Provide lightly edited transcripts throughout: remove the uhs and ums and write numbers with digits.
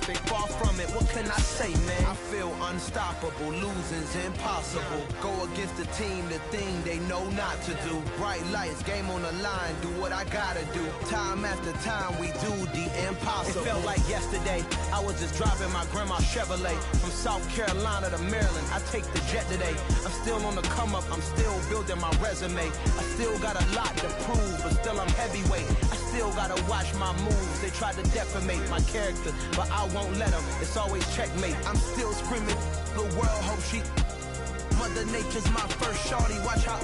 perfect, far from it, what can I say, man? I feel unstoppable, losing's impossible. Go against the team, the thing they know not to do. Bright lights, game on the line, do what I gotta do. Time after time, we do the impossible. It felt like yesterday, I was just driving my grandma's Chevrolet from South Carolina to Maryland. I take the jet today. I'm still on the come up, I'm still building my resume. I still got a lot to prove, but still I'm heavyweight. I still gotta watch my moves. They try to defamate my character, but I won't let them. It's always checkmate. I'm still screaming, the world hope she. Mother Nature's my first shorty. Watch how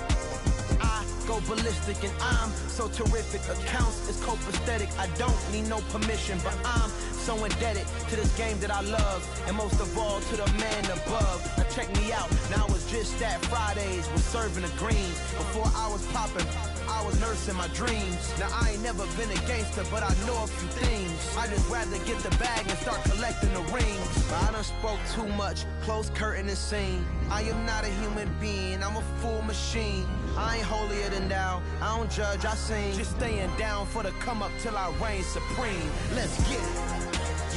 I go ballistic, and I'm so terrific. Accounts is copacetic. I don't need no permission, but I'm so indebted to this game that I love, and most of all to the man above. Now check me out. Now it's just that Fridays was serving the greens. Before I was popping, I was nursing my dreams. Now I ain't never been a gangster, but I know a few things. I just rather get the bag and start collecting the rings. But I done spoke too much, close curtain and scene. I am not a human being, I'm a full machine. I ain't holier than thou, I don't judge, I sing. Just staying down for the come up till I reign supreme. Let's get it.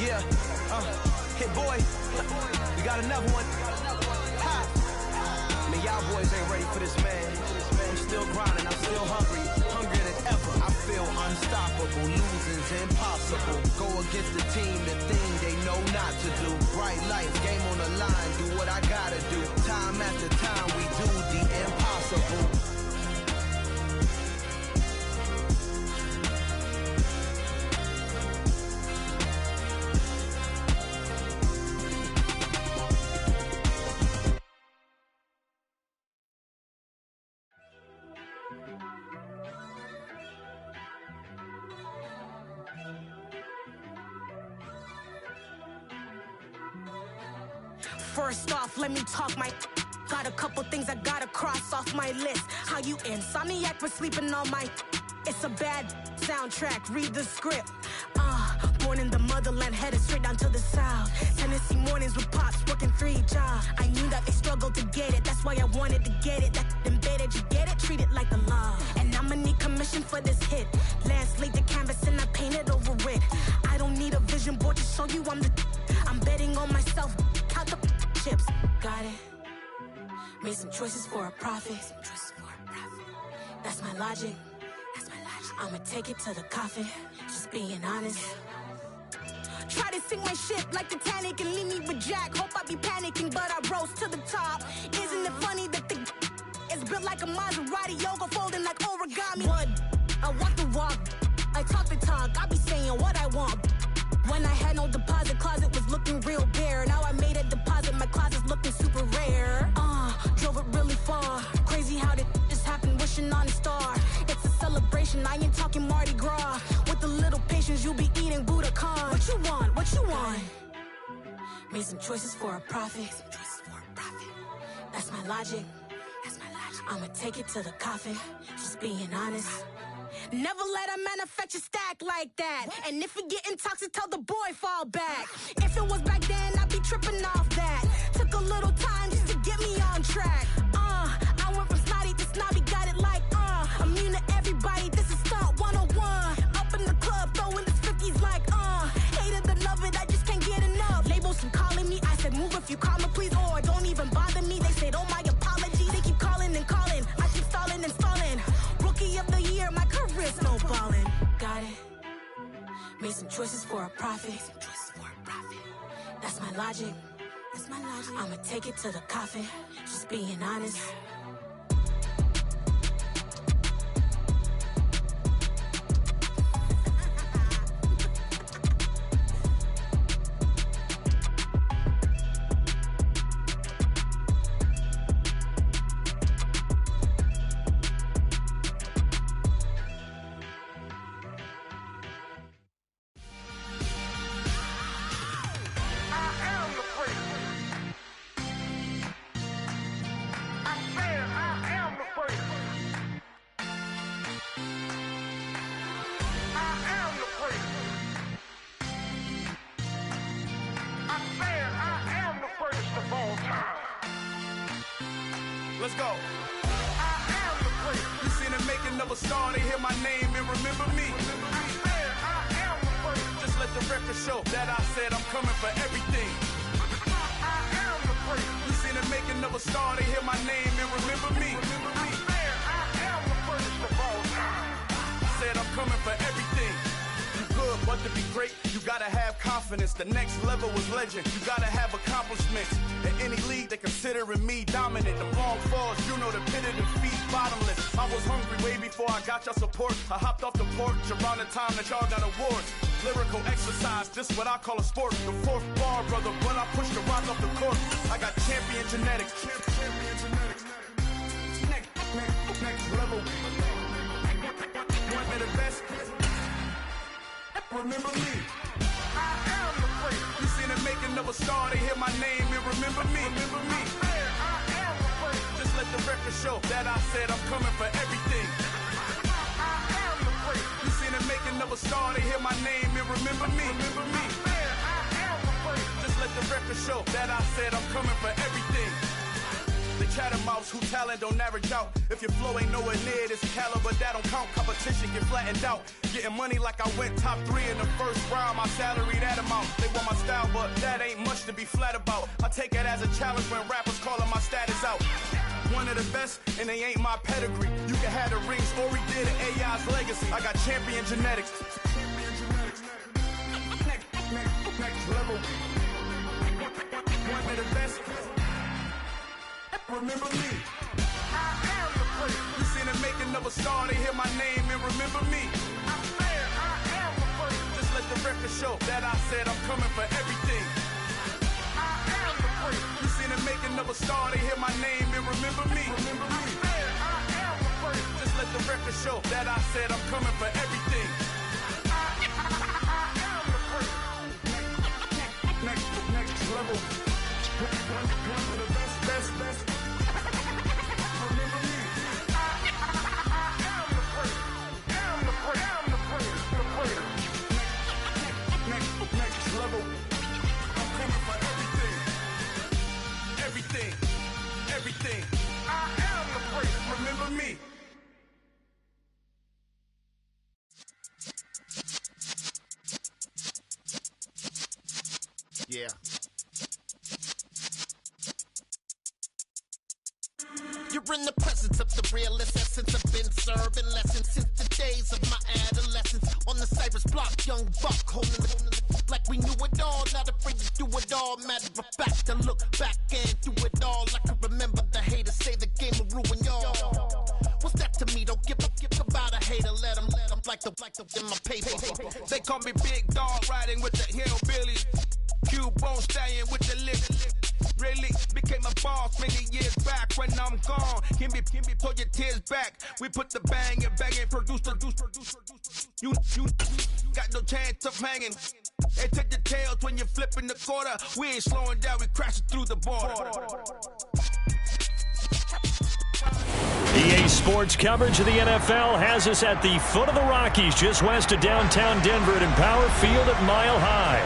Yeah, hit boy, we got another one. Ha! Man, y'all boys ain't ready for this, man. I'm still grinding, I'm still hungry, hungrier than ever. I feel unstoppable, losing's impossible. Go against the team, the thing they know not to do. Bright lights, game on the line, do what I gotta do. Time after time, we do the impossible. First off, let me talk my. Got a couple things I gotta cross off my list. How you insomniac for sleeping on my. It's a bad soundtrack, read the script. Born in the motherland, headed straight down to the south. Tennessee mornings with pops, working 3 jobs. I knew that they struggled to get it, that's why I wanted to get it. That embedded, you get it, treat it like the law. And I'ma need commission for this hit. Lance laid the canvas and I painted over it. I don't need a vision board to show you I'm the. I'm betting on myself, count the chips. Got it. Made some choices for a profit. That's my logic. I'ma take it to the coffin. Just being honest. Try to sink my ship like Titanic and leave me with Jack. Hope I be panicking, but I rose to the top. Isn't it funny that the is built like a Maserati, yoga folding like origami? What? I walk the walk, I talk the talk. I be saying what I want. When I had no deposit, closet was looking real bare. Now I made a deposit, my closet's looking super rare. Drove it really far. Crazy how did this happen, wishing on a star. It's a celebration, I ain't talking Mardi Gras. With a little patience, you'll be eating Budokan. What you want? What you want? Made some choices for a profit. That's my logic. I'ma take it to the coffin. Just being honest. Never let a manufacture stack like that. And if it getting toxic, tell the boy fall back. If it was back then, I'd be tripping off that. Took a little time just to get me on track. I went from snotty to snobby, got it like immune to everybody, this is stunt 101. Up in the club, throwing the 50s like hate it or love it, I just can't get enough. Labels keep calling me, I said move if you call me please, or don't even bother me. They said oh my apology, they keep calling and calling. I keep stalling and stalling. Rookie of the year, my career's snowballing. Got it. Made some choices for a profit. That's my logic. I'ma take it to the coffin. Just being honest. Let's go. I am the great. You seen the making of a star, they hear my name and remember me. I am the great. Just let the record show that I said I'm coming for everything. You seen the making of a star, they hear my name and remember me. Said I'm coming for everything. You good, but to be great, you gotta have confidence. The next level was legend. You gotta have accomplishments. In any league, they considering me dominant. The wrong falls, you know the pit of defeat, bottomless. I was hungry way before I got your support. I hopped off the porch around the time that y'all got awards. Lyrical exercise, this what I call a sport. The fourth bar, brother, when I push the rock off the court. I got champion genetics. Next level. One of the best. Remember me. I am the great. You seen the making of a star, they hear my name and remember me. Remember me. I am the great. Just let the record show that I said I'm coming for everything. I am the great. You seen the making of a star, they hear my name and remember me. Remember me. I am the great. Just let the record show that I said I'm coming for everything. The chattermouths who talent don't average out. If your flow ain't nowhere near this caliber, that don't count. Competition get flattened out. Getting money like I went top 3 in the first round. My salary that amount. They want my style, but that ain't much to be flat about. I take it as a challenge when rappers calling my status out. One of the best, and they ain't my pedigree. You can have the rings, or we did an AI's legacy. I got champion genetics. Next level. One of the best. Remember me. I am the great. You seen the making of a star, they hear my name and remember me. I am the great. Just let the record show that I said I'm coming for everything. I am the great. You seen the making of a star, they hear my name and remember me. Remember me. I am the great. Just let the record show that I said I'm coming for everything. I am the great. Next level. One of the best. Next level. I'm coming for everything. Everything. I am the great. Remember me. Yeah. You're in the presence of the realest essence. I've been serving lessons since the days of my adolescence. On the Cypress block, young buck holding the like we knew it all. Not afraid to do it all. Matter of fact, I look back and do it all. I can remember the haters say the game will ruin y'all. What's that to me? Don't give about a hater. Let them like the in my paper. They call me Big Dog, riding with the hillbillies. Cubone stallion with the lip. Really became a boss many years back. When I'm gone, can be pull your tears back. We put the bang and produce. You got no chance of hanging. They take the tails when you're flipping the quarter. We ain't slowing down, we crashing through the border. EA Sports coverage of the NFL has us at the foot of the Rockies, just west of downtown Denver at Empower Field at Mile High.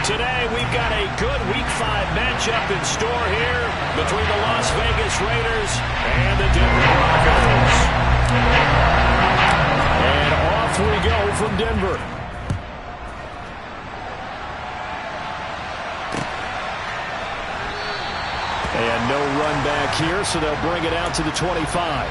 Today, we've got a good Week 5 matchup in store here between the Las Vegas Raiders and the Denver Broncos. And off we go from Denver. And no run back here, so they'll bring it out to the 25.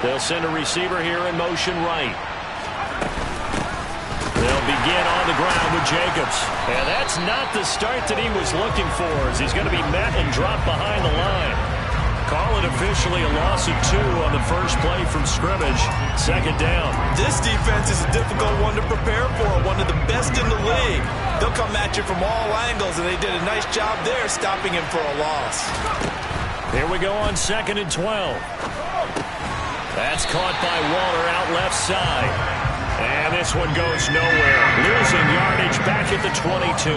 They'll send a receiver here in motion right. They'll begin on the ground with Jacobs. And that's not the start that he was looking for, as he's going to be met and dropped behind the line. Call it officially a loss of 2 on the first play from scrimmage. Second down. This defense is a difficult one to prepare for, one of the best in the league. They'll come at you from all angles, and they did a nice job there stopping him for a loss. Here we go on 2nd and 12. That's caught by Waller out left side. And this one goes nowhere. Losing yardage back at the 22.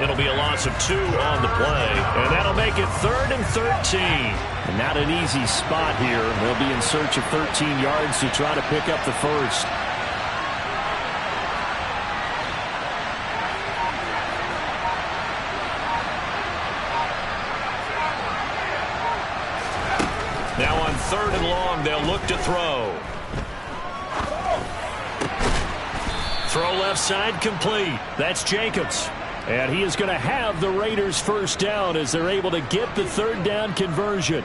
It'll be a loss of 2 on the play. And that'll make it 3rd and 13. And not an easy spot here. They'll be in search of 13 yards to try to pick up the first. Now on 3rd and long, they'll look to throw. Throw left side complete. That's Jacobs. And he is going to have the Raiders first down as they're able to get the 3rd down conversion.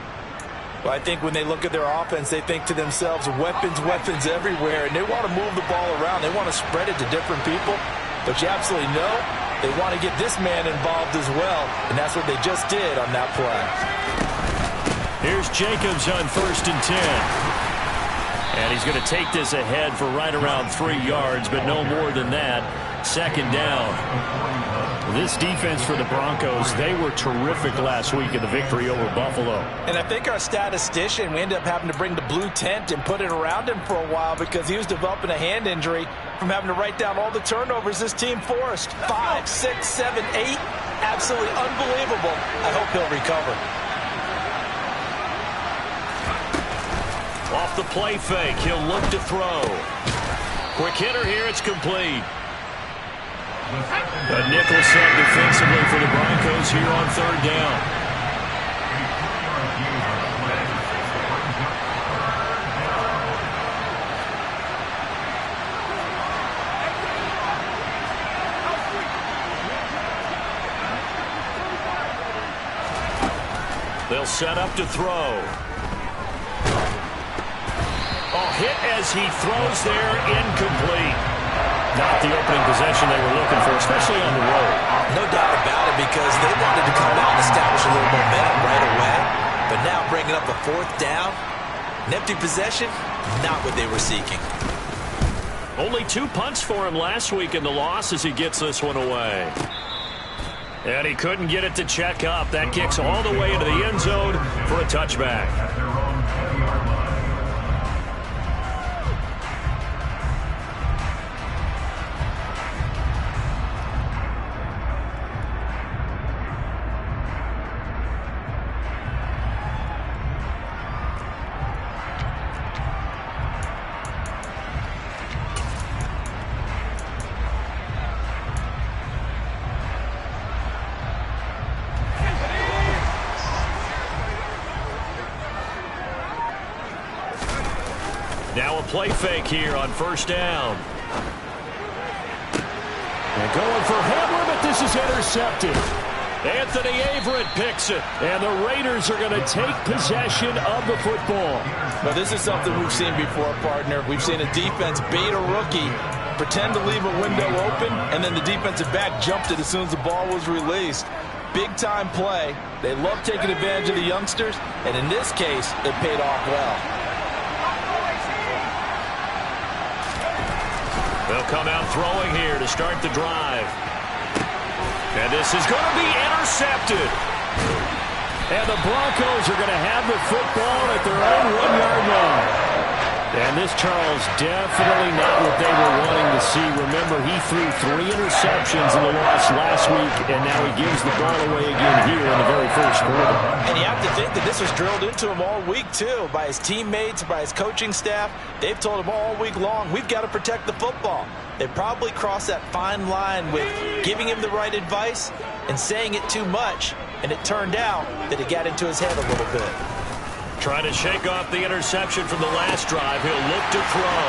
Well, I think when they look at their offense, they think to themselves, weapons, weapons everywhere. And they want to move the ball around. They want to spread it to different people. But you absolutely know they want to get this man involved as well. And that's what they just did on that play. Here's Jacobs on 1st and 10. And he's going to take this ahead for right around 3 yards, but no more than that. 2nd down. This defense for the Broncos, they were terrific last week in the victory over Buffalo. And I think our statistician, we ended up having to bring the blue tent and put it around him for a while because he was developing a hand injury from having to write down all the turnovers this team forced. 5, 6, 7, 8. Absolutely unbelievable. I hope he'll recover. Off the play fake, he'll look to throw. Quick hitter here, it's complete. A nickel set defensively for the Broncos here on 3rd down. They'll set up to throw. Hit as he throws there, incomplete. Not the opening possession they were looking for, especially on the road. No doubt about it, because they wanted to come out and establish a little momentum right away. But now bringing up a 4th down, an empty possession, not what they were seeking. Only 2 punts for him last week in the loss as he gets this one away. And he couldn't get it to check up. That kicks all the way into the end zone for a touchback. Now a play fake here on 1st down. They're going for Hamler, but this is intercepted. Anthony Averett picks it, and the Raiders are going to take possession of the football. Now, this is something we've seen before, partner. We've seen a defense bait a rookie, pretend to leave a window open, and then the defensive back jumped it as soon as the ball was released. Big-time play. They love taking advantage of the youngsters, and in this case, it paid off well. They'll come out throwing here to start the drive. And this is going to be intercepted. And the Broncos are going to have the football at their own 1-yard line. And this, Charles, definitely not what they were wanting to see. Remember, he threw 3 interceptions in the loss last week, and now he gives the ball away again here in the very first quarter. And you have to think that this was drilled into him all week, too, by his teammates, by his coaching staff. They've told him all week long, we've got to protect the football. They probably crossed that fine line with giving him the right advice and saying it too much, and it turned out that it got into his head a little bit. Trying to shake off the interception from the last drive. He'll look to throw.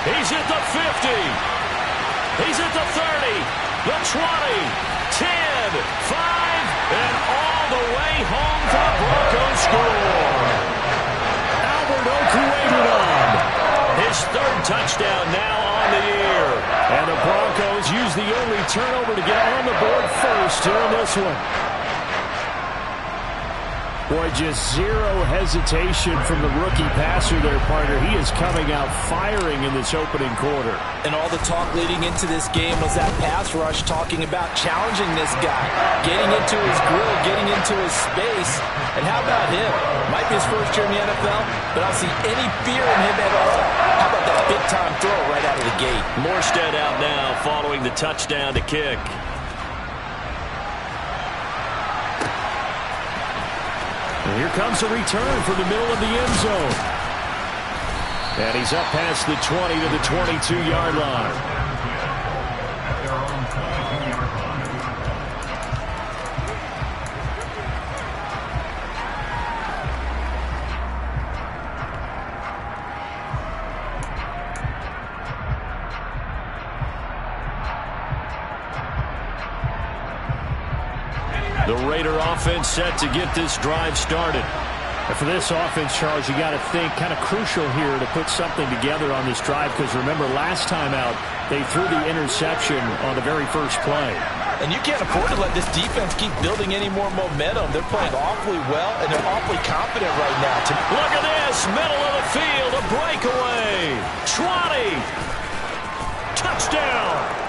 He's at the 50. He's at the 30, the 20, 10, 5, and all the way home for the Broncos score. Albert Okwuegbunam, his 3rd touchdown now on the year. And the Broncos use the only turnover to get on the board first here in this one. Boy, just zero hesitation from the rookie passer there, partner. He is coming out firing in this opening quarter. And all the talk leading into this game was that pass rush talking about challenging this guy, getting into his grill, getting into his space. And how about him? Might be his first year in the NFL, but I don't see any fear in him at all. How about that big-time throw right out of the gate? Morstead out now following the touchdown to kick. And here comes a return from the middle of the end zone. And he's up past the 20 to the 22-yard line. The Raider offense set to get this drive started. And for this offense, Charles, you got to think kind of crucial here to put something together on this drive, because remember, last time out, they threw the interception on the very first play. And you can't afford to let this defense keep building any more momentum. They're playing awfully well, and they're awfully confident right now. Look at this, middle of the field, a breakaway. 20. Touchdown.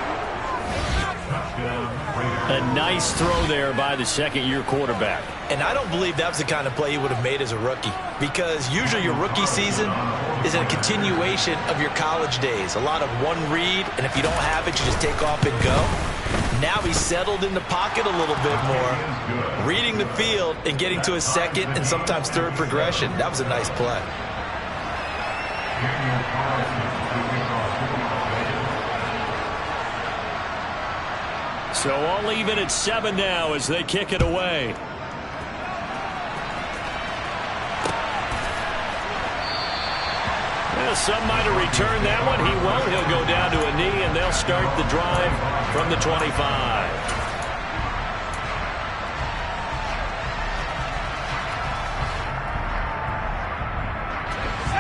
A nice throw there by the second-year quarterback. And I don't believe that was the kind of play he would have made as a rookie, because usually your rookie season is a continuation of your college days. A lot of one read, and if you don't have it, you just take off and go. Now he's settled in the pocket a little bit more, reading the field and getting to his second and sometimes third progression. That was a nice play. So all even at 7 now as they kick it away. Well, some might have returned that one. He won't. He'll go down to a knee, and they'll start the drive from the 25.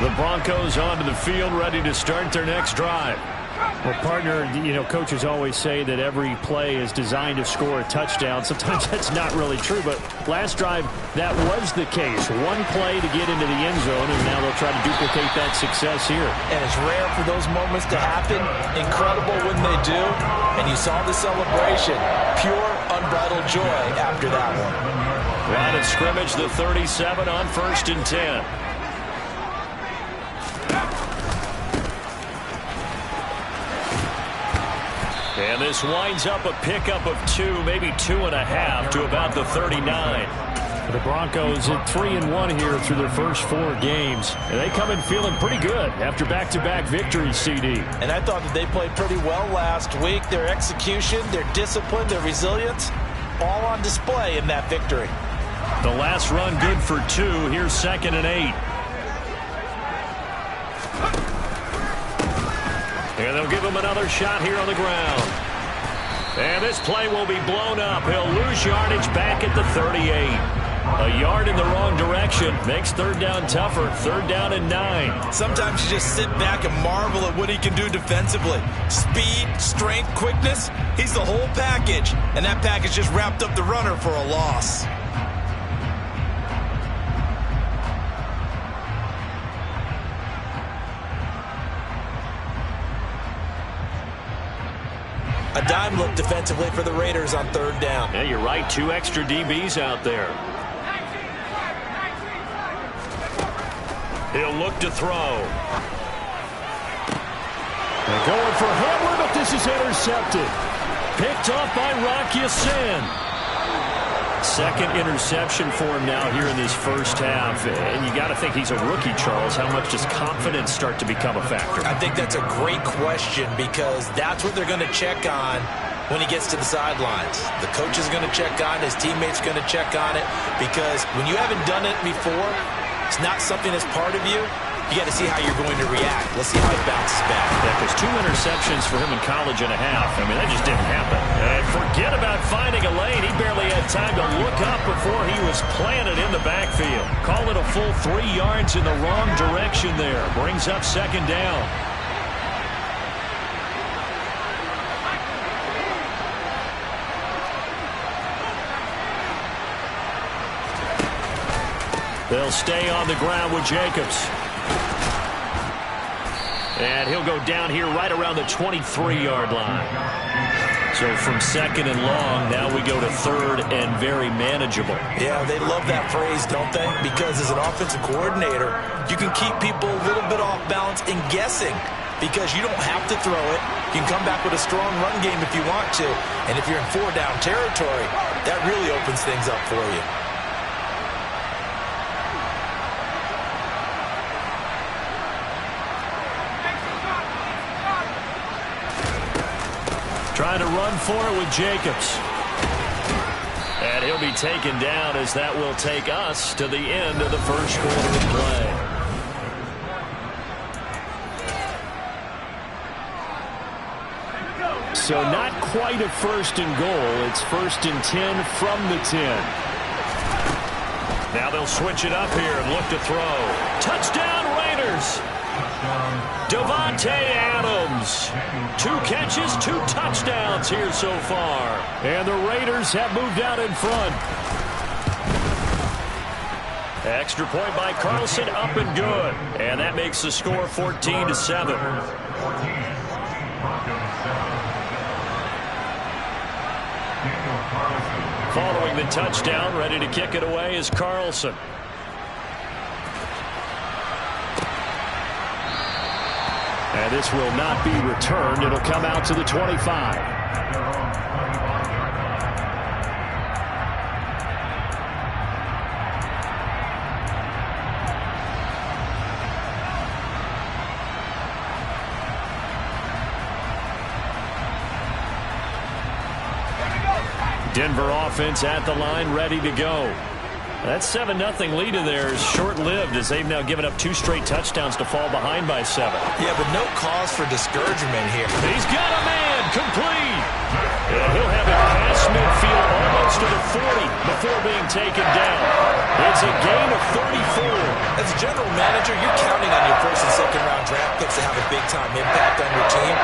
The Broncos onto the field, ready to start their next drive. Well, partner, you know, coaches always say that every play is designed to score a touchdown. Sometimes that's not really true, but last drive, that was the case. One play to get into the end zone, and now they'll try to duplicate that success here. And it's rare for those moments to happen. Incredible when they do. And you saw the celebration. Pure, unbridled joy after that one. Line of scrimmage, the 37 on 1st and 10. And this winds up a pickup of 2, maybe 2.5 to about the 39. The Broncos at 3-1 here through their first 4 games. And they come in feeling pretty good after back-to-back victories, CD. And I thought that they played pretty well last week. Their execution, their discipline, their resilience, all on display in that victory. The last run good for 2. Here's 2nd and 8. And they'll give him another shot here on the ground. And this play will be blown up. He'll lose yardage back at the 38. A yard in the wrong direction makes 3rd down tougher. 3rd down and 9. Sometimes you just sit back and marvel at what he can do defensively. Speed, strength, quickness. He's the whole package. And that package just wrapped up the runner for a loss. A dime look defensively for the Raiders on 3rd down. Yeah, you're right. 2 extra DBs out there. He'll look to throw. They're going for Hamler, but this is intercepted. Picked off by Rock Ya-Sin. 2nd interception for him now here in this first half. And you got to think he's a rookie, Charles. How much does confidence start to become a factor? I think that's a great question, because that's what they're going to check on when he gets to the sidelines. The coach is going to check on it. His teammates are going to check on it, because when you haven't done it before, it's not something that's part of you. You got to see how you're going to react. Let's see how he bounces back. Yeah, because 2 interceptions for him in college and a half. I mean, that just didn't happen. And forget about finding a lane. He barely had time to look up before he was planted in the backfield. Call it a full 3 yards in the wrong direction there. Brings up 2nd down. They'll stay on the ground with Jacobs. And he'll go down here right around the 23-yard line. So from second and long, now we go to third and very manageable. Yeah, they love that phrase, don't they? Because as an offensive coordinator, you can keep people a little bit off balance and guessing because you don't have to throw it. You can come back with a strong run game if you want to. And if you're in four-down territory, that really opens things up for you. Trying to run for it with Jacobs. And he'll be taken down as that will take us to the end of the first quarter of play. So not quite a first and goal. It's 1st and 10 from the 10. Now they'll switch it up here and look to throw. Touchdown Raiders! Davante Adams. 2 catches, 2 touchdowns here so far. And the Raiders have moved out in front. Extra point by Carlson, up and good. And that makes the score 14-7. Following the touchdown, ready to kick it away is Carlson. And this will not be returned. It'll come out to the 25. Denver offense at the line, ready to go. That 7-0 lead of theirs short-lived as they've now given up 2 straight touchdowns to fall behind by 7. Yeah, but no cause for discouragement here. He's got a man complete. And he'll have it past midfield almost to the 40 before being taken down. It's a gain of 34. As a general manager, you're counting on your first and second round draft picks to have a big-time impact on your team.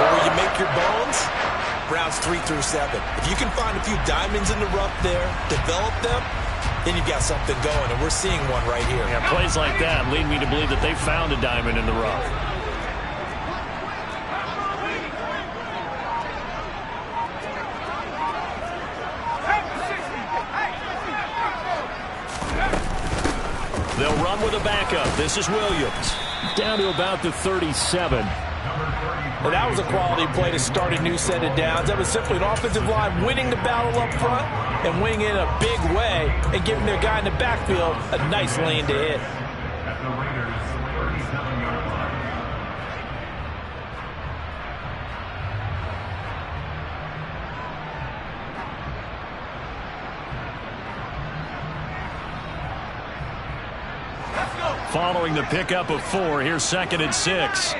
But where you make your bones, rounds 3 through 7. If you can find a few diamonds in the rough there, develop them, then you've got something going, and we're seeing one right here. Yeah, plays like that lead me to believe that they found a diamond in the rough. They'll run with a backup. This is Williams. Down to about the 37. Well, that was a quality play to start a new set of downs. That was simply an offensive line winning the battle up front and winning it in a big way and giving their guy in the backfield a nice lane to hit. Following the pickup of 4, here's 2nd and 6.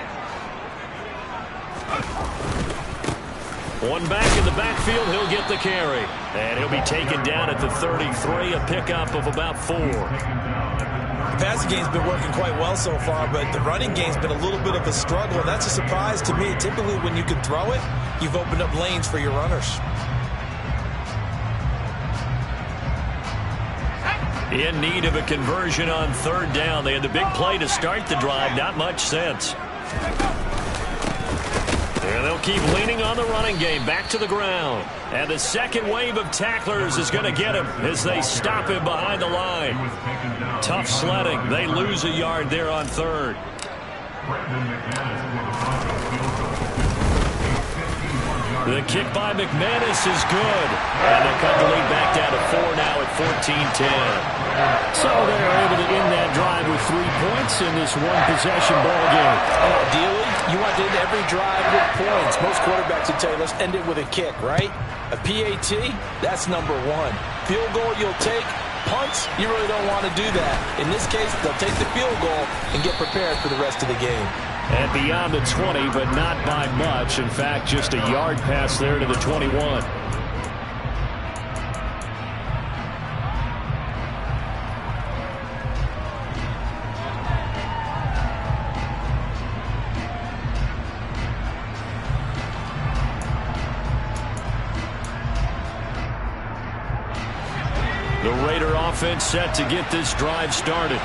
One back in the backfield, he'll get the carry. And he'll be taken down at the 33, a pickup of about 4. The passing game's been working quite well so far, but the running game's been a little bit of a struggle, and that's a surprise to me. Typically, when you can throw it, you've opened up lanes for your runners. In need of a conversion on 3rd down. They had the big play to start the drive. Not much sense. And they'll keep leaning on the running game. Back to the ground. And the second wave of tacklers is going to get him as they stop him behind the line. Tough sledding. They lose a yard there on 3rd. The kick by McManus is good. And they cut the lead back down to 4 now at 14-10. So they're able to end that drive with 3 points in this one-possession ball game. Ideally, you want to end every drive with points. Most quarterbacks would tell you, let's end it with a kick, right? A PAT, that's number 1. Field goal you'll take. Punts, you really don't want to do that. In this case, they'll take the field goal and get prepared for the rest of the game. And beyond the 20, but not by much. In fact, just a yard pass there to the 21. The Raider offense set to get this drive started.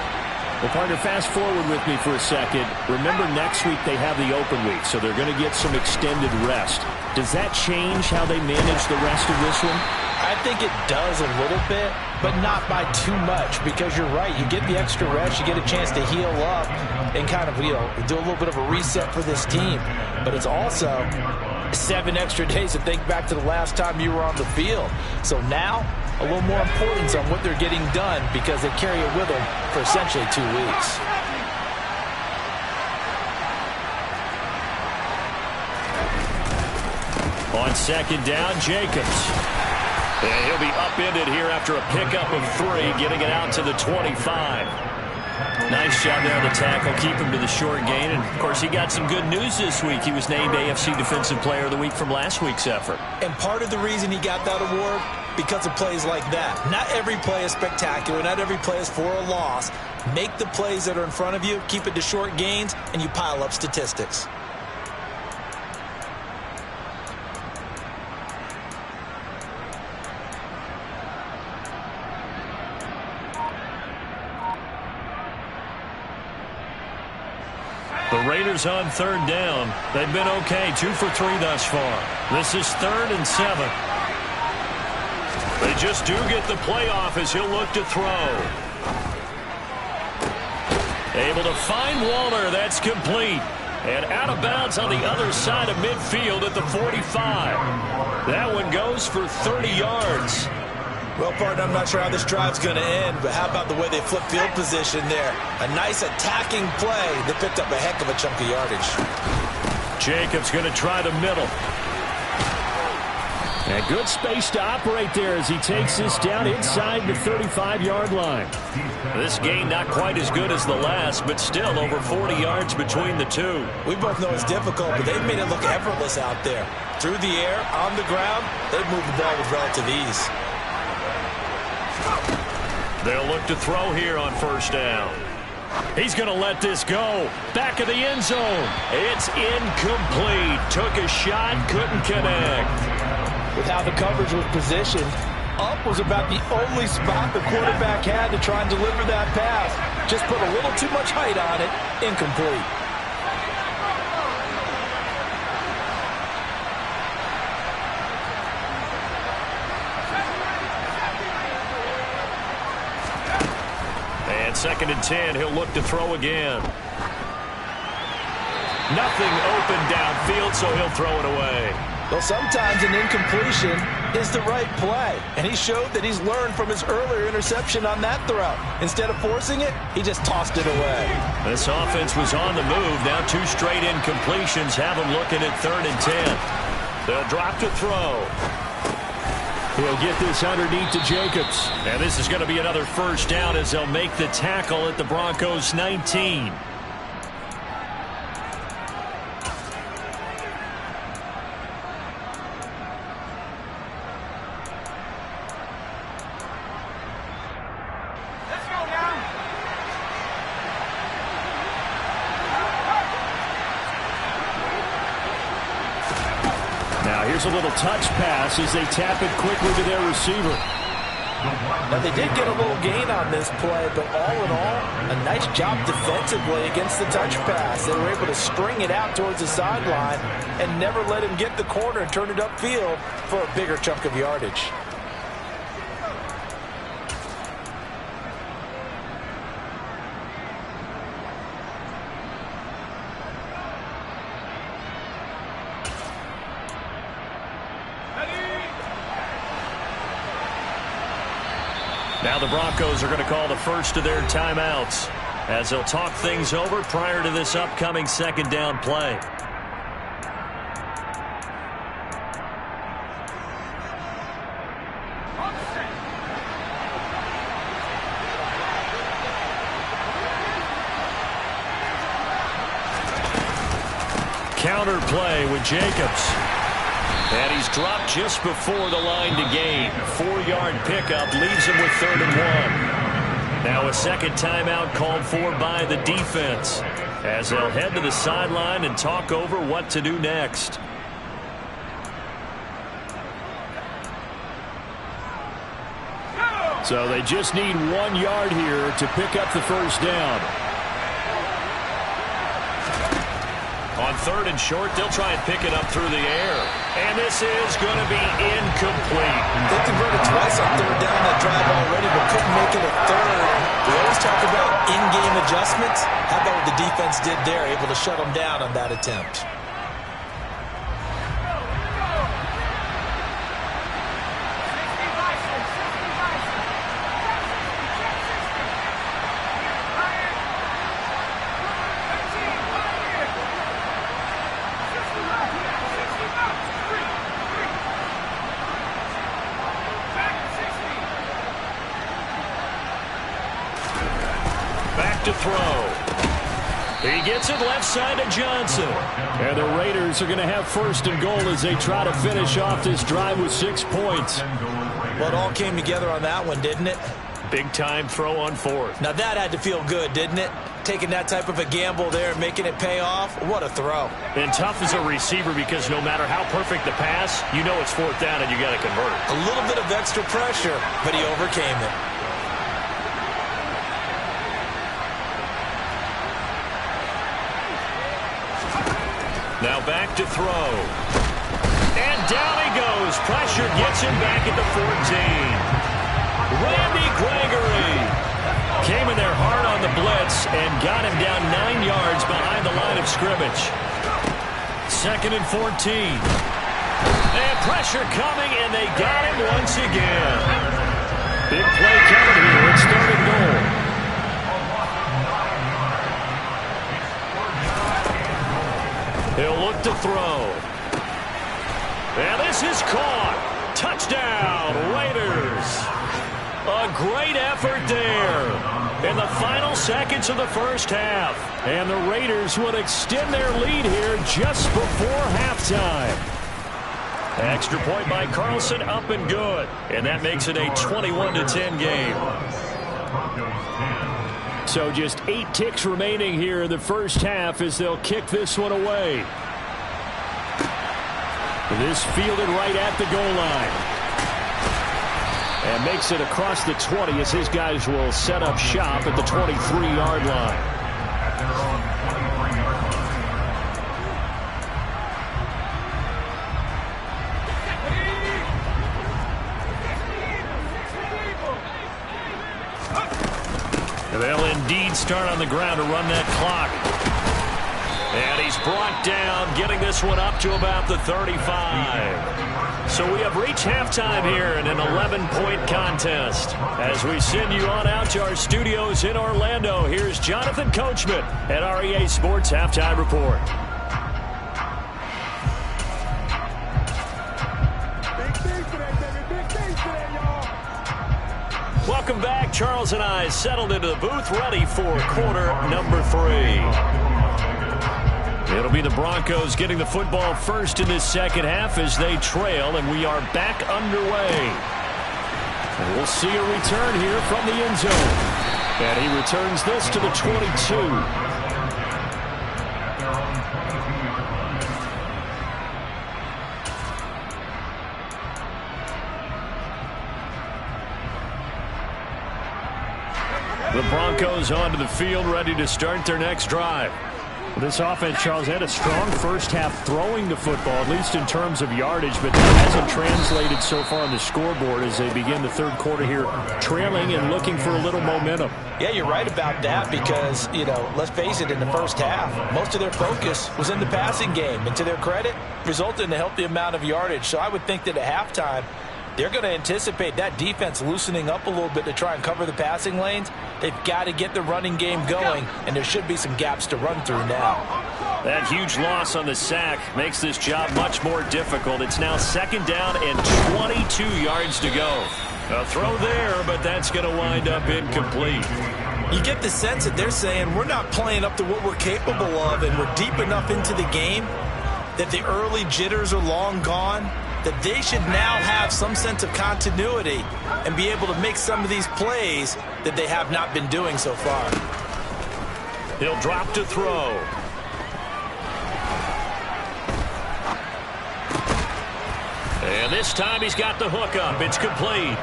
Well, partner, fast forward with me for a second. Remember, next week they have the open week, so they're going to get some extended rest. Does that change how they manage the rest of this one? I think it does a little bit, but not by too much, because you're right. You get the extra rest. You get a chance to heal up and kind of, do a little bit of a reset for this team. But it's also 7 extra days to think back to the last time you were on the field. So now, a little more importance on what they're getting done because they carry it with them for essentially 2 weeks. On second down, Jacobs. And he'll be upended here after a pickup of 3, getting it out to the 25. Nice job there on the tackle, keep him to the short gain. And, of course, he got some good news this week. He was named AFC Defensive Player of the Week from last week's effort. And part of the reason he got that award, because of plays like that. Not every play is spectacular. Not every play is for a loss. Make the plays that are in front of you, keep it to short gains, and you pile up statistics. The Raiders on third down. They've been okay, 2 for 3 thus far. This is 3rd and 7. They just do get the play off as he'll look to throw. Able to find Waller. That's complete. And out of bounds on the other side of midfield at the 45. That one goes for 30 yards. Well, partner, I'm not sure how this drive's going to end, but how about the way they flip field position there? A nice attacking play that picked up a heck of a chunk of yardage. Jacobs going to try the middle. And good space to operate there as he takes this down inside the 35-yard line. This game not quite as good as the last, but still over 40 yards between the two. We both know it's difficult, but they've made it look effortless out there. Through the air, on the ground, they've moved the ball with relative ease. They'll look to throw here on first down. He's going to let this go. Back of the end zone. It's incomplete. Took a shot, couldn't connect. With how the coverage was positioned, up was about the only spot the quarterback had to try and deliver that pass. Just put a little too much height on it. Incomplete. And 2nd and 10, he'll look to throw again. Nothing open downfield, so he'll throw it away. Well, sometimes an incompletion is the right play, and he showed that he's learned from his earlier interception on that throw. Instead of forcing it, he just tossed it away. This offense was on the move. Now 2 straight incompletions have him looking at 3rd and 10. They'll drop to throw. He'll get this underneath to Jacobs. And this is going to be another first down as they'll make the tackle at the Broncos 19. Here's a little touch pass as they tap it quickly to their receiver. Now, they did get a little gain on this play, but all in all, a nice job defensively against the touch pass. They were able to string it out towards the sideline and never let him get the corner and turn it upfield for a bigger chunk of yardage. Now the Broncos are going to call the first of their timeouts as they'll talk things over prior to this upcoming 2nd down play. Counter play with Jacobs. And he's dropped just before the line to gain. 4-yard pickup leaves him with 3rd and 1. Now a second timeout called for by the defense as they'll head to the sideline and talk over what to do next. So they just need 1 yard here to pick up the first down. On 3rd and short, they'll try and pick it up through the air. And this is going to be incomplete. They converted twice on 3rd down that drive already, but couldn't make it a 3rd. We always talk about in-game adjustments. How about what the defense did there, able to shut them down on that attempt. To throw. He gets it left side to Johnson. And the Raiders are going to have 1st and goal as they try to finish off this drive with 6 points. Well, it all came together on that one, didn't it? Big time throw on 4th. Now that had to feel good, didn't it? Taking that type of a gamble there and making it pay off. What a throw. And tough as a receiver because no matter how perfect the pass, you know it's 4th down and you got to convert it. A little bit of extra pressure, but he overcame it. Now back to throw. And down he goes. Pressure gets him back at the 14. Randy Gregory came in there hard on the blitz and got him down 9 yards behind the line of scrimmage. 2nd and 14. And pressure coming, and they got him once again. Big play coming here. It's 3rd and goal. He'll look to throw. And this is caught. Touchdown, Raiders. A great effort there in the final seconds of the first half. And the Raiders would extend their lead here just before halftime. Extra point by Carlson, up and good. And that makes it a 21-10 game. So just 8 ticks remaining here in the first half as they'll kick this one away. This fielded right at the goal line. And makes it across the 20 as his guys will set up shop at the 23-yard line. They'll indeed start on the ground to run that clock. And he's brought down, getting this one up to about the 35. So we have reached halftime here in an 11-point contest. As we send you on out to our studios in Orlando, here's Jonathan Coachman at REA Sports Halftime Report. Welcome back. Charles and I settled into the booth, ready for quarter number 3. It'll be the Broncos getting the football first in this second half as they trail, and we are back underway. And we'll see a return here from the end zone. And he returns this to the 22. The Broncos onto the field, ready to start their next drive. This offense, Charles, had a strong first half throwing the football, at least in terms of yardage, but that hasn't translated so far on the scoreboard as they begin the third quarter here, trailing and looking for a little momentum. Yeah, you're right about that because, you know, let's face it, in the first half, most of their focus was in the passing game. And to their credit, resulted in a healthy amount of yardage. So I would think that at halftime, they're going to anticipate that defense loosening up a little bit to try and cover the passing lanes. They've got to get the running game going, and there should be some gaps to run through now. That huge loss on the sack makes this job much more difficult. It's now 2nd down and 22 yards to go. A throw there, but that's going to wind up incomplete. You get the sense that they're saying we're not playing up to what we're capable of, and we're deep enough into the game that the early jitters are long gone, that they should now have some sense of continuity and be able to make some of these plays that they have not been doing so far. He'll drop to throw. And this time he's got the hook up. It's complete.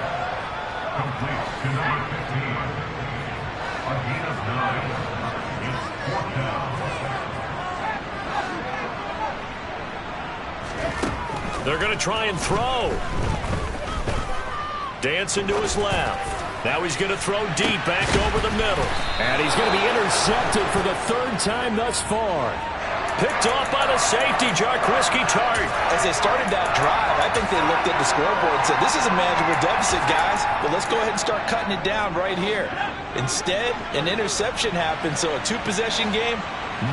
They're going to try and throw. Dancing to his left. Now he's going to throw deep back over the middle. And he's going to be intercepted for the third time thus far. Picked off by the safety, Jarquiski Tart. As they started that drive, I think they looked at the scoreboard and said, this is a manageable deficit, guys, but let's go ahead and start cutting it down right here. Instead, an interception happened, so a two-possession game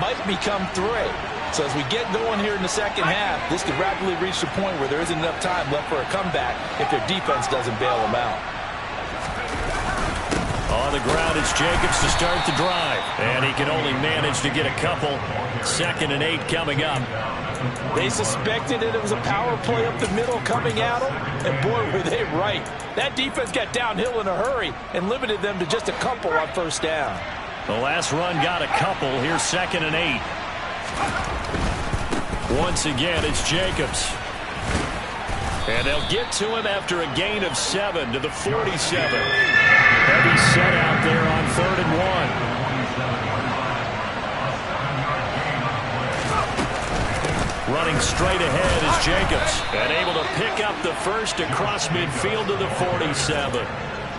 might become three. So as we get going here in the second half, this could rapidly reach the point where there isn't enough time left for a comeback if their defense doesn't bail them out. On the ground, it's Jacobs to start the drive. And he can only manage to get a couple. 2nd and 8 coming up. They suspected it was a power play up the middle coming at them. And boy, were they right. That defense got downhill in a hurry and limited them to just a couple on first down. The last run got a couple. Here's 2nd and 8. Once again, it's Jacobs. And they'll get to him after a gain of 7 to the 47. Heavy set out there on 3rd and 1. Running straight ahead is Jacobs. And able to pick up the first across midfield to the 47.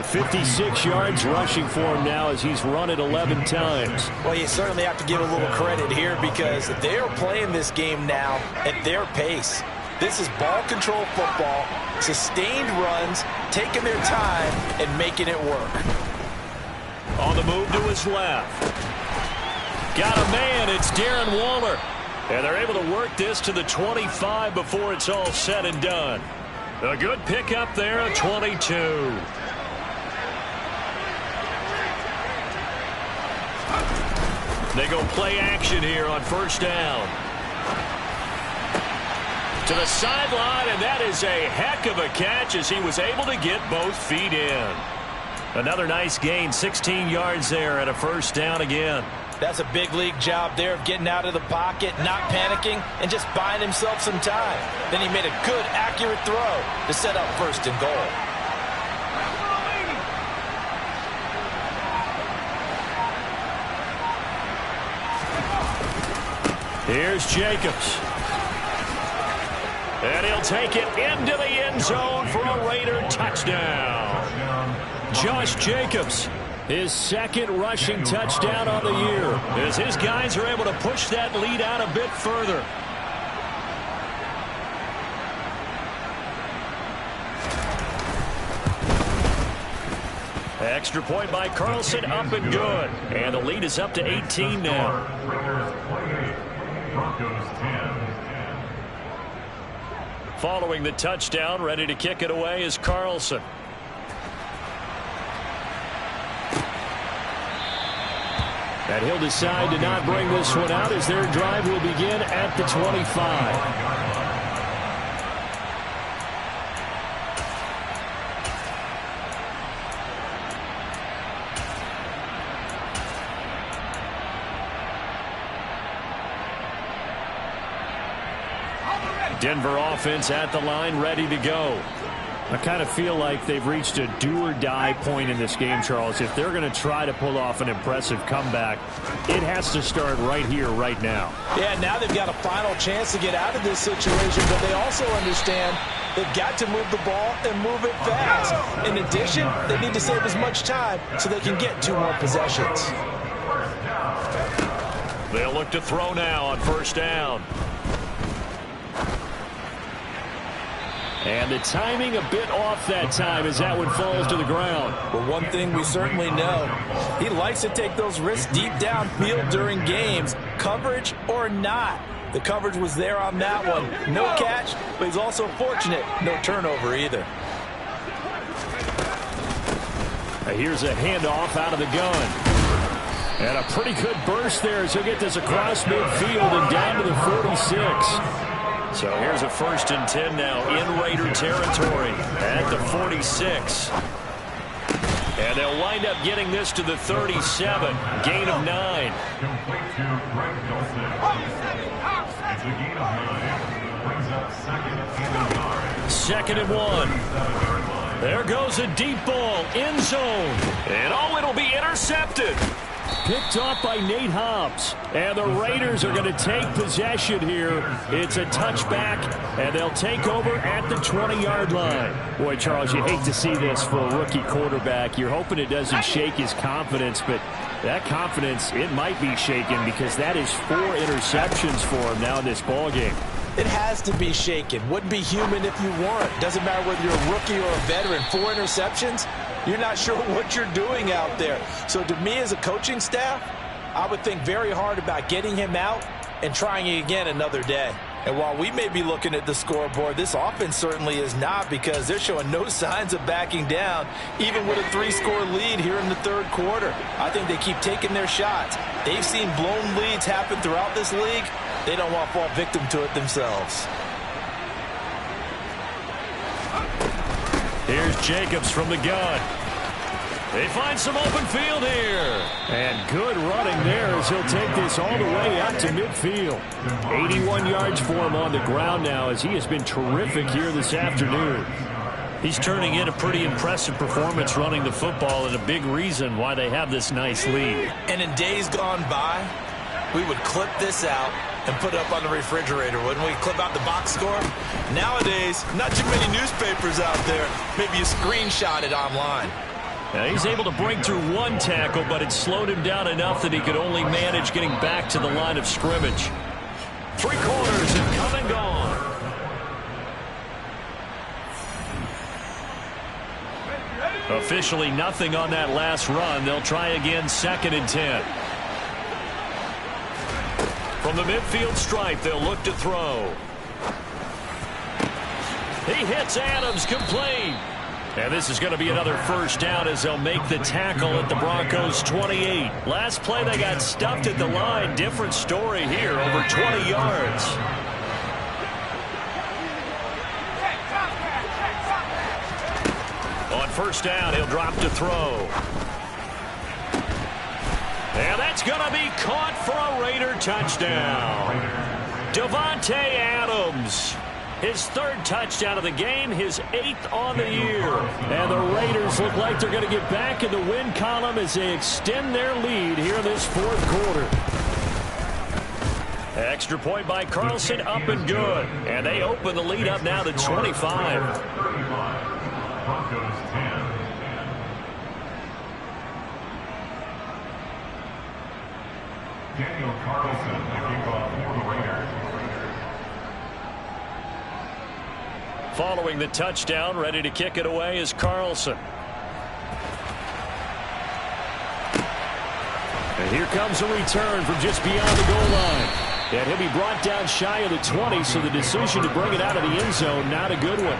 56 yards rushing for him now as he's run it 11 times. Well, you certainly have to give a little credit here because they're playing this game now at their pace. This is ball control football, sustained runs, taking their time and making it work. On the move to his left. Got a man, it's Darren Waller. And they're able to work this to the 25 before it's all said and done. A good pickup there at 22. They go play action here on first down. To the sideline, and that is a heck of a catch as he was able to get both feet in. Another nice gain, 16 yards there and a first down again. That's a big league job there of getting out of the pocket, not panicking, and just buying himself some time. Then he made a good, accurate throw to set up 1st and goal. Here's Jacobs. And he'll take it into the end zone for a Raider touchdown. Josh Jacobs, his 2nd rushing touchdown on the year, as his guys are able to push that lead out a bit further. Extra point by Carlson, up and good. And the lead is up to 18 now. Broncos 10. Following the touchdown, ready to kick it away is Carlson. And he'll decide to not bring this one out as their drive will begin at the 25. Denver offense at the line, ready to go. I kind of feel like they've reached a do-or-die point in this game, Charles. If they're going to try to pull off an impressive comeback, it has to start right here, right now. Yeah, now they've got a final chance to get out of this situation, but they also understand they've got to move the ball and move it fast. In addition, they need to save as much time so they can get 2 more possessions. They'll look to throw now on first down. And the timing a bit off that time as that one falls to the ground. Well, one thing we certainly know, he likes to take those risks deep downfield during games, coverage or not. The coverage was there on that one. No catch, but he's also fortunate, no turnover either. Here's a handoff out of the gun. And a pretty good burst there as he'll get this across midfield and down to the 46. So here's a 1st and 10 now in Raider territory at the 46. And they'll wind up getting this to the 37. Gain of 9. Complete to Greg Dawson. It's a gain of 9. Brings up 2nd and 1. There goes a deep ball, end zone. And oh, it'll be intercepted. Picked off by Nate Hobbs. And the Raiders are going to take possession here. It's a touchback, and they'll take over at the 20-yard line. Boy, Charles, you hate to see this for a rookie quarterback. You're hoping it doesn't shake his confidence, but that confidence, it might be shaken because that is 4 interceptions for him now in this ballgame. It has to be shaken. Wouldn't be human if you weren't. Doesn't matter whether you're a rookie or a veteran. 4 interceptions, you're not sure what you're doing out there. So to me as a coaching staff, I would think very hard about getting him out and trying it again another day. And while we may be looking at the scoreboard, this offense certainly is not, because they're showing no signs of backing down, even with a 3-score lead here in the third quarter. I think they keep taking their shots. They've seen blown leads happen throughout this league. They don't want to fall victim to it themselves. Here's Jacobs from the gun. They find some open field here. And good running there as he'll take this all the way out to midfield. 81 yards for him on the ground now as he has been terrific here this afternoon. He's turning in a pretty impressive performance running the football, and a big reason why they have this nice lead. And in days gone by, we would clip this out and put it up on the refrigerator, wouldn't we? Clip out the box score. Nowadays, not too many newspapers out there. Maybe you screenshot it online. Now he's able to break through 1 tackle, but it slowed him down enough that he could only manage getting back to the line of scrimmage. 3 quarters have come and gone. Officially nothing on that last run. They'll try again, 2nd and 10. From the midfield stripe, they'll look to throw. He hits Adams, complete. And this is going to be another first down as they'll make the tackle at the Broncos' 28. Last play, they got stuffed at the line. Different story here, over 20 yards. On first down, he'll drop to throw. And that's going to be caught for a Raider touchdown. Davante Adams. His 3rd touchdown of the game, his 8th on the year. And the Raiders look like they're going to get back in the win column as they extend their lead here in this 4th quarter. Extra point by Carlson, up and good. And they open the lead up now to 25. Broncos 10. Daniel Carlson, the kickoff for the Raiders. Following the touchdown, ready to kick it away is Carlson. And here comes a return from just beyond the goal line. And he'll be brought down shy of the 20, so the decision to bring it out of the end zone, not a good one.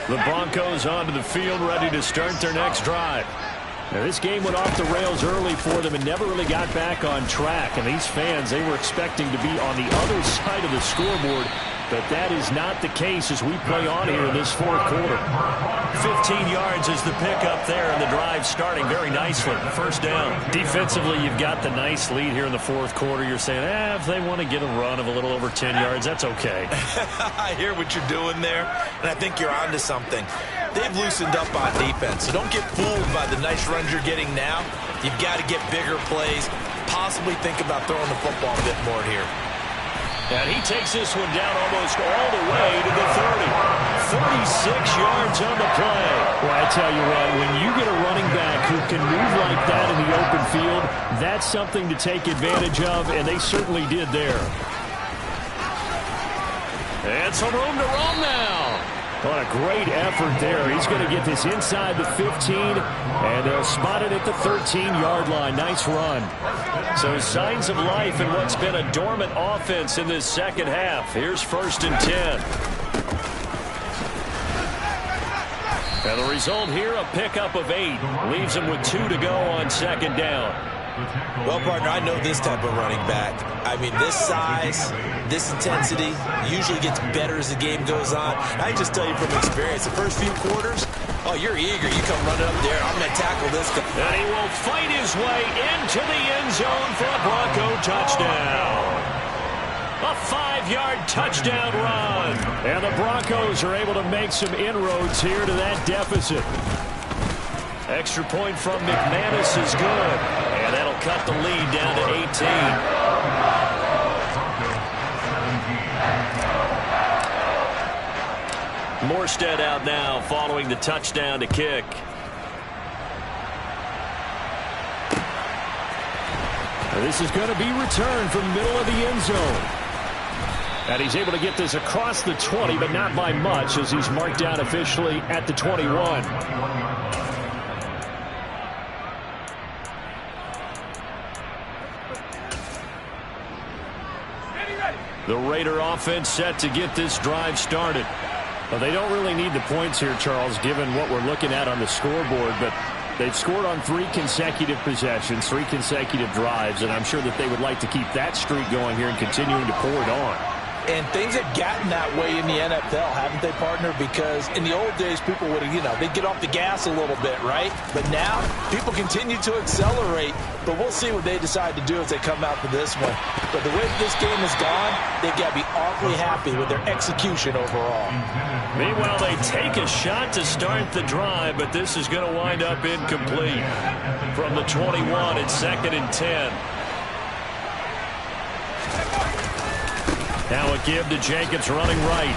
The Broncos onto the field, ready to start their next drive. Now, this game went off the rails early for them and never really got back on track. And these fans, they were expecting to be on the other side of the scoreboard. But that is not the case as we play on here in this 4th quarter. 15 yards is the pickup there, and the drive starting very nicely. First down. Defensively, you've got the nice lead here in the 4th quarter. You're saying, if they want to get a run of a little over 10 yards, that's okay. I hear what you're doing there, and I think you're onto something. They've loosened up on defense, so don't get fooled by the nice runs you're getting now. You've got to get bigger plays, possibly think about throwing the football a bit more here. And he takes this one down almost all the way to the 30. 36 yards on the play. Well, I tell you what, when you get a running back who can move like that in the open field, that's something to take advantage of, and they certainly did there. And some room to roam now. What a great effort there. He's going to get this inside the 15, and they'll spot it at the 13-yard line. Nice run. So signs of life in what's been a dormant offense in this second half. Here's 1st and 10. And the result here, a pickup of 8. Leaves him with 2 to go on 2nd down. Well, partner, I know this type of running back. I mean, this size, this intensity usually gets better as the game goes on. I just tell you from experience, the first few quarters, you're eager. You come running up there, I'm going to tackle this guy. And he will fight his way into the end zone for a Bronco touchdown. A 5-yard touchdown run. And the Broncos are able to make some inroads here to that deficit. Extra point from McManus is good. And that'll cut the lead down to 18. Morstead out now following the touchdown to kick. This is going to be returned from the middle of the end zone. And he's able to get this across the 20, but not by much, as he's marked down officially at the 21. The Raider offense set to get this drive started. Well, they don't really need the points here, Charles, given what we're looking at on the scoreboard, but they've scored on 3 consecutive possessions, 3 consecutive drives, and I'm sure that they would like to keep that streak going here and continuing to pour it on. And things have gotten that way in the NFL, haven't they, partner? Because in the old days, people would have, they'd get off the gas a little bit, right? But now, people continue to accelerate. But we'll see what they decide to do as they come out for this one. But the way this game has gone, they've got to be awfully happy with their execution overall. Meanwhile, they take a shot to start the drive, but this is going to wind up incomplete. From the 21, it's 2nd and 10. Now a give to Jacobs running right.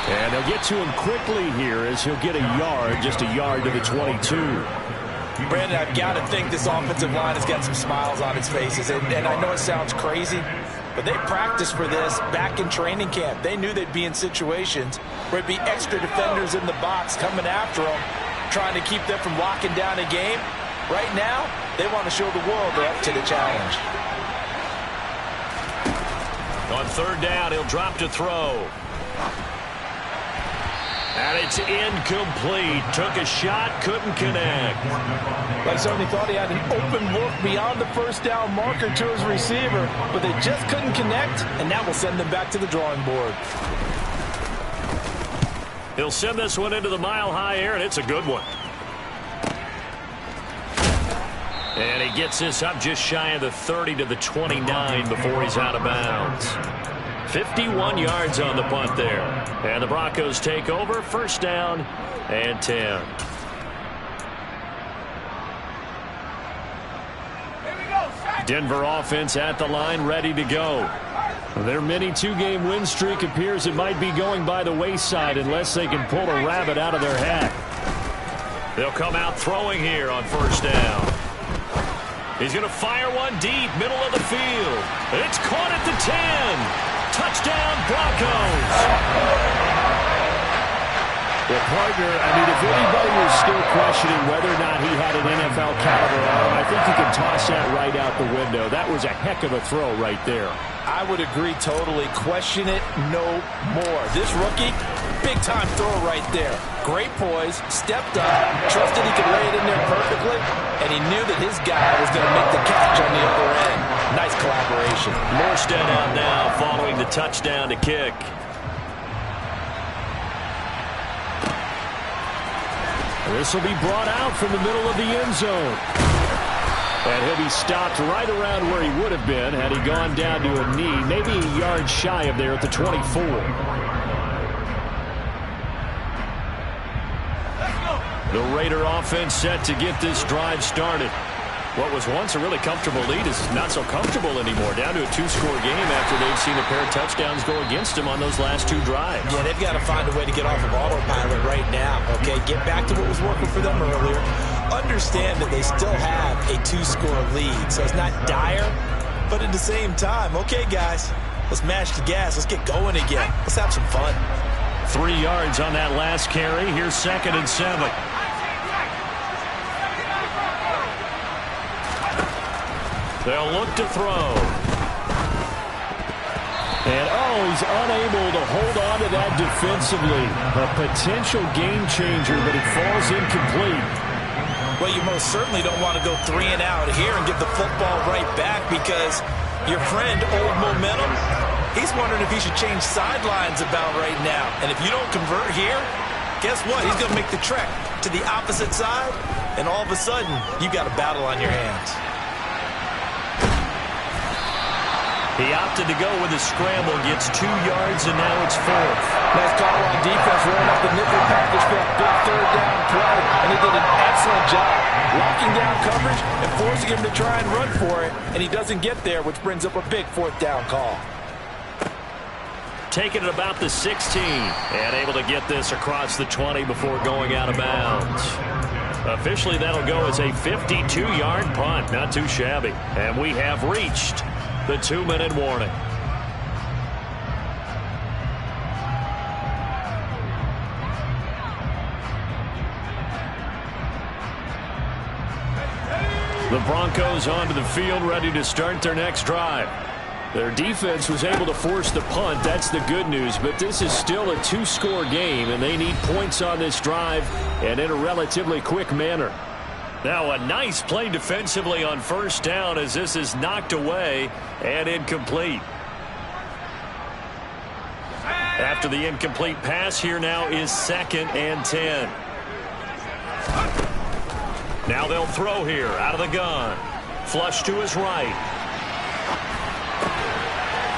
And they'll get to him quickly here as he'll get a yard, just a yard to the 22. Brandon, I've got to think this offensive line has got some smiles on its faces. And I know it sounds crazy, but they practiced for this back in training camp. They knew they'd be in situations where it'd be extra defenders in the box coming after them, trying to keep them from locking down a game. Right now, they want to show the world they're up to the challenge. On 3rd down, he'll drop to throw. And it's incomplete. Took a shot, couldn't connect. I certainly thought he had an open look beyond the 1st down marker to his receiver, but they just couldn't connect, and that will send them back to the drawing board. He'll send this one into the mile-high air, and it's a good one. And he gets this up just shy of the 30 to the 29 before he's out of bounds. 51 yards on the punt there. And the Broncos take over, 1st down and 10. Denver offense at the line, ready to go. Their mini 2-game win streak appears it might be going by the wayside unless they can pull a rabbit out of their hat. They'll come out throwing here on 1st down. He's going to fire one deep, middle of the field. It's caught at the 10. Touchdown, Broncos. Well, partner, I mean, if anybody was still questioning whether or not he had an NFL caliber arm, I think you can toss that right out the window. That was a heck of a throw right there. I would agree totally. Question it no more. This rookie, big-time throw right there. Great poise, stepped up, trusted he could lay it in there perfectly, and he knew that his guy was going to make the catch on the other end. Nice collaboration. Morstead out now following the touchdown to kick. This will be brought out from the middle of the end zone. And he'll be stopped right around where he would have been had he gone down to a knee, maybe a yard shy of there at the 24. The Raider offense set to get this drive started. What was once a really comfortable lead is not so comfortable anymore. Down to a 2-score game after they've seen a pair of touchdowns go against them on those last 2 drives. Yeah, they've got to find a way to get off of autopilot right now, okay? Get back to what was working for them earlier. Understand that they still have a 2-score lead, so it's not dire, but at the same time, okay, guys, let's mash the gas. Let's get going again. Let's have some fun. 3 yards on that last carry. Here's 2nd and 7. They'll look to throw. And, he's unable to hold on to that defensively. A potential game changer, but it falls incomplete. Well, you most certainly don't want to go 3 and out here and get the football right back because your friend, Old Momentum, he's wondering if he should change sidelines about right now. And if you don't convert here, guess what? He's going to make the trek to the opposite side, and all of a sudden, you've got a battle on your hands. He opted to go with a scramble, gets 2 yards, and now it's 4th. Nice call on defense, rolling up the nickel package for a big third down play, and he did an excellent job locking down coverage and forcing him to try and run for it, and he doesn't get there, which brings up a big 4th down call. Taking it about the 16, and able to get this across the 20 before going out of bounds. Officially, that'll go as a 52-yard punt. Not too shabby. And we have reached the 2-minute warning. The Broncos onto the field, ready to start their next drive. Their defense was able to force the punt. That's the good news. But this is still a 2-score game, and they need points on this drive and in a relatively quick manner. Now a nice play defensively on 1st down as this is knocked away and incomplete. After the incomplete pass, here now is 2nd and 10. Now they'll throw here out of the gun. Flush to his right.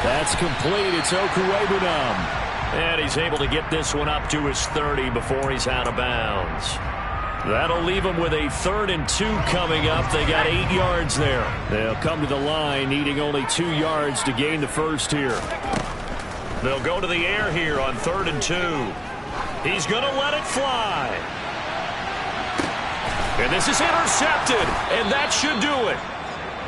That's complete. It's Okuwebunam. And he's able to get this one up to his 30 before he's out of bounds. That'll leave them with a 3rd and 2 coming up. They got 8 yards there. They'll come to the line needing only 2 yards to gain the first here. They'll go to the air here on 3rd and 2. He's going to let it fly. And this is intercepted, and that should do it.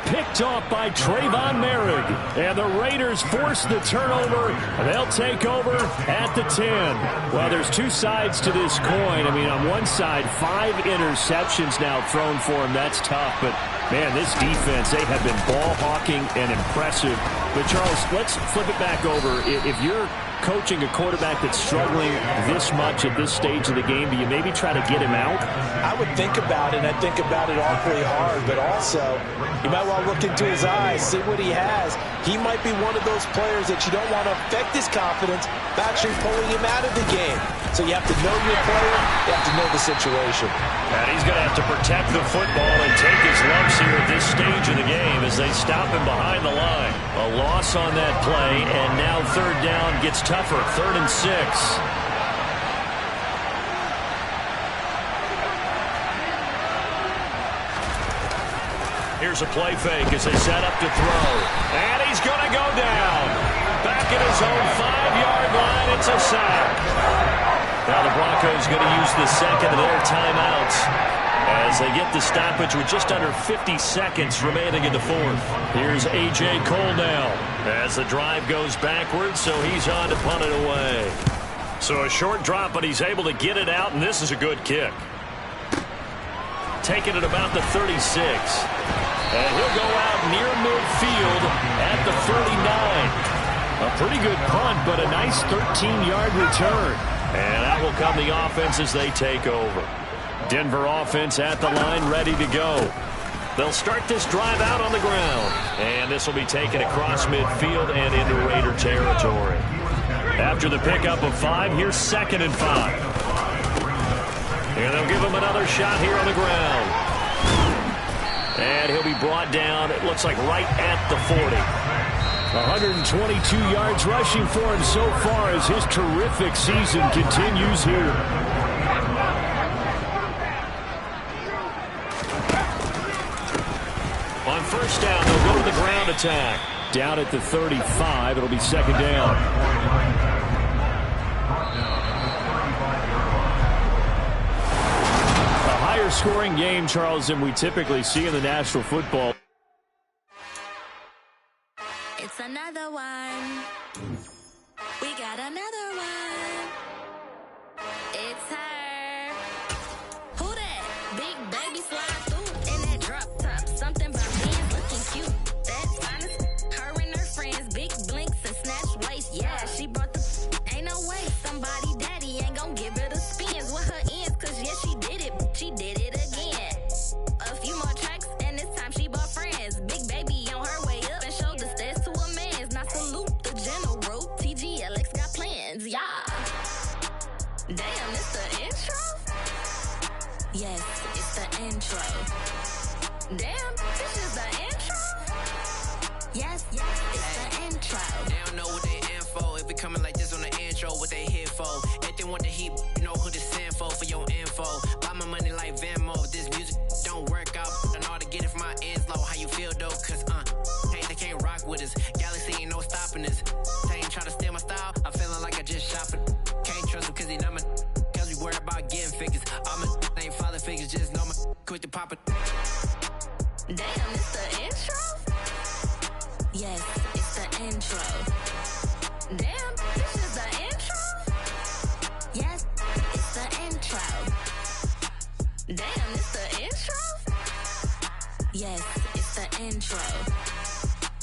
Picked off by Trayvon Merrick. And the Raiders force the turnover. They'll take over at the 10. Well, there's 2 sides to this coin. I mean, on one side, 5 interceptions now thrown for him. That's tough. But, man, this defense, they have been ball hawking and impressive. But, Charles, let's flip it back over. If you're coaching a quarterback that's struggling this much at this stage of the game, do you maybe try to get him out? I would think about it, and I think about it awfully hard, but also you might want to look into his eyes, see what he has. He might be one of those players that you don't want to affect his confidence by actually pulling him out of the game. So you have to know your player, you have to know the situation. And he's going to have to protect the football and take his lumps here at this stage of the game as they stop him behind the line. A loss on that play, and now 3rd down gets tougher, 3rd and 6. Here's a play fake as they set up to throw. And he's going to go down. Back at his own 5-yard line, it's a sack. Now the Broncos going to use the 2nd of their timeouts as they get the stoppage with just under 50 seconds remaining in the 4th. Here's A.J. Cole now as the drive goes backwards, so he's on to punt it away. So a short drop, but he's able to get it out, and this is a good kick. Taking it about the 36. And he'll go out near midfield at the 39. A pretty good punt, but a nice 13-yard return. And out will come the offense as they take over. Denver offense at the line, ready to go. They'll start this drive out on the ground. And this will be taken across midfield and into Raider territory. After the pickup of 5, here's 2nd and 5. And they'll give him another shot here on the ground. And he'll be brought down, it looks like right at the 40. 122 yards rushing for him so far as his terrific season continues here. On 1st down, they'll go to the ground attack. Down at the 35, it'll be 2nd down. A higher scoring game, Charles, than we typically see in the National Football. It's another one. We got another one. It's her. Who that? Big baby slide through in that drop top. Something about being looking cute. That's honest. Her and her friends, big blinks and snatch waist. Yeah, she brought the. Ain't no way somebody daddy ain't gonna give her the spins with her ends. Cause yeah, she did it. She did it again. A few more tracks and this time she bought friends. Big baby on her way up and showed the stairs to a man's. Now salute the general. TGLX got plans, yeah. Damn, it's the intro? Yes, it's the intro. Damn, this is the intro? Yes, it's the intro. They don't know what they in for. If we coming like this on the intro, what they here for? If they want the heat, you know who to send for your info. Buy my money like Venmo. This music don't work out. And all to get it from my ends low. How you feel though? Cause hey, they can't rock with us. Galaxy ain't no stopping us. They ain't try to steal my style. I'm feeling like I just shot for. Can't trust him cause he not my. Cause we worried about getting figures. All my ain't father figures. Just know my quit the pop it. Damn, it's the intro? Yes, it's the intro. Damn, this is the intro? Yes, it's the intro. Damn, it's the intro? Yes, it's the intro.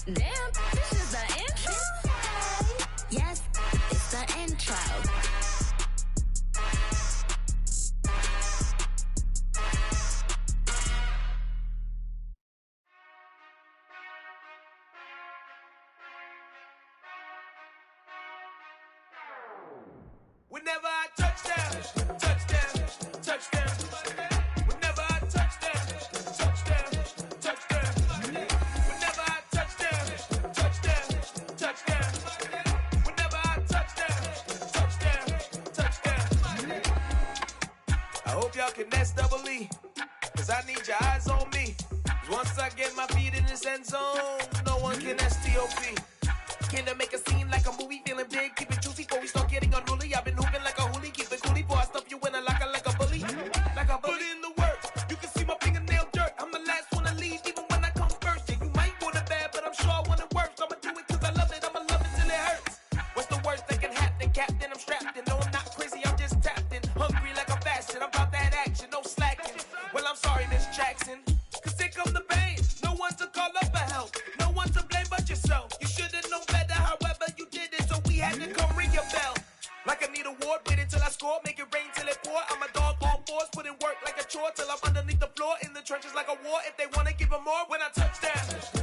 Damn, this is the intro? Yes, it's the intro. Whenever I touchdown, touchdown, touchdown. Whenever I touchdown, touchdown, touchdown. Whenever I touchdown, touchdown, touchdown. Whenever I touchdown, touchdown, touchdown. I hope y'all can nest double E, cause I need your eyes on me. 'Cause once I get my feet in this end zone, no one can STOP. Can I make a scene like a movie, feeling big, keep it juicy before we start getting unruly. I've been hooping like a hoolie, keep it coolie before I stuff you in a locker like a bully. Like a bully. Put in the work, you can see my fingernail dirt. I'm the last one to leave, even when I come first. Yeah, you might want it bad, but I'm sure I want it worse. I'ma do it cause I love it, I'ma love it till it hurts. What's the worst that can happen, Captain? I'm strapped in, no I'm not crazy, I'm just tapped in. Hungry like I'm fasting, I'm about that action, no slacking. Well, I'm sorry, Miss Jackson, cause here come the pain. No one to call up for help, no one to blame but yourself. You should've known better, however you did it, so we had to come ring your bell. Like I need a award, wait until I score, make it rain till it pour. I'm a dog on fours, put in work like a chore till I'm underneath the floor, in the trenches like a war. If they wanna give 'em more, when I touch down.